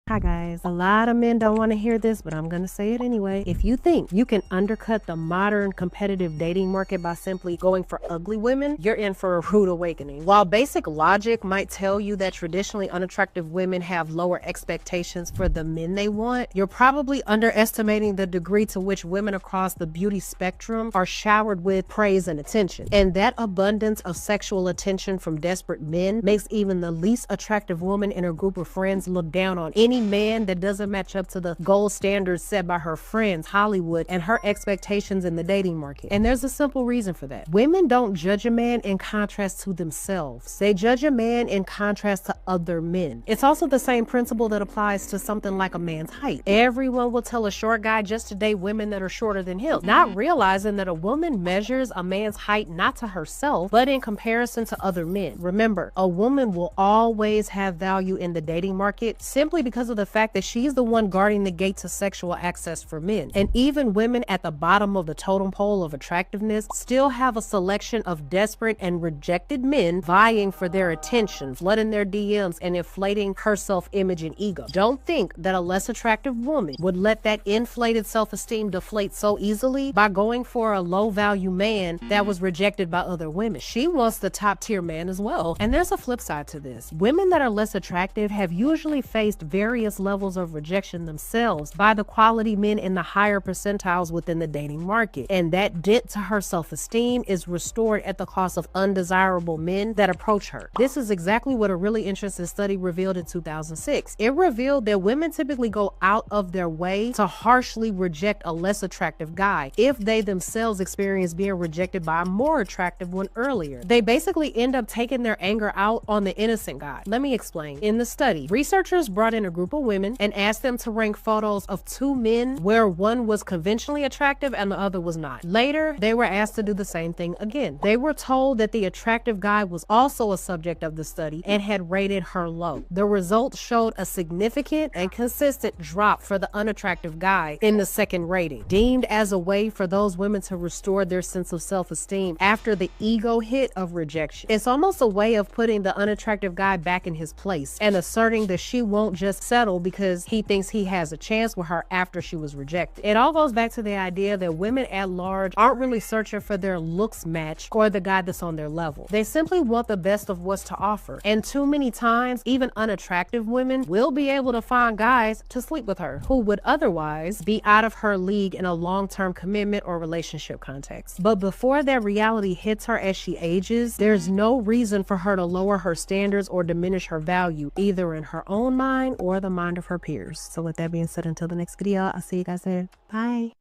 Hi guys, a lot of men don't want to hear this, but I'm going to say it anyway. If you think you can undercut the modern competitive dating market by simply going for ugly women, you're in for a rude awakening. While basic logic might tell you that traditionally unattractive women have lower expectations for the men they want, you're probably underestimating the degree to which women across the beauty spectrum are showered with praise and attention. And that abundance of sexual attention from desperate men makes even the least attractive woman in her group of friends look down on any man that doesn't match up to the gold standards set by her friends, Hollywood, and her expectations in the dating market. And there's a simple reason for that. Women don't judge a man in contrast to themselves. They judge a man in contrast to other men. It's also the same principle that applies to something like a man's height. Everyone will tell a short guy just to date women that are shorter than him, not realizing that a woman measures a man's height not to herself, but in comparison to other men. Remember, a woman will always have value in the dating market simply because of the fact that she's the one guarding the gate to sexual access for men. And even women at the bottom of the totem pole of attractiveness still have a selection of desperate and rejected men vying for their attention, flooding their DMs and inflating her self-image and ego. Don't think that a less attractive woman would let that inflated self-esteem deflate so easily by going for a low-value man that was rejected by other women. She wants the top-tier man as well. And there's a flip side to this. Women that are less attractive have usually faced various levels of rejection themselves by the quality men in the higher percentiles within the dating market. And that dent to her self-esteem is restored at the cost of undesirable men that approach her. This is exactly what a really interesting study revealed in 2006. It revealed that women typically go out of their way to harshly reject a less attractive guy if they themselves experience being rejected by a more attractive one earlier. They basically end up taking their anger out on the innocent guy. Let me explain. In the study, researchers brought in a group of women and asked them to rank photos of two men where one was conventionally attractive and the other was not. Later, they were asked to do the same thing again. They were told that the attractive guy was also a subject of the study and had rated her low. The results showed a significant and consistent drop for the unattractive guy in the second rating, deemed as a way for those women to restore their sense of self-esteem after the ego hit of rejection. It's almost a way of putting the unattractive guy back in his place and asserting that she won't just settle because he thinks he has a chance with her after she was rejected. It all goes back to the idea that women at large aren't really searching for their looks match or the guy that's on their level. They simply want the best of what's to offer. And too many times, even unattractive women will be able to find guys to sleep with her who would otherwise be out of her league in a long-term commitment or relationship context. But before that reality hits her as she ages, there's no reason for her to lower her standards or diminish her value, either in her own mind or the mind of her peers. So with that being said, until the next video, I'll see you guys there. Bye.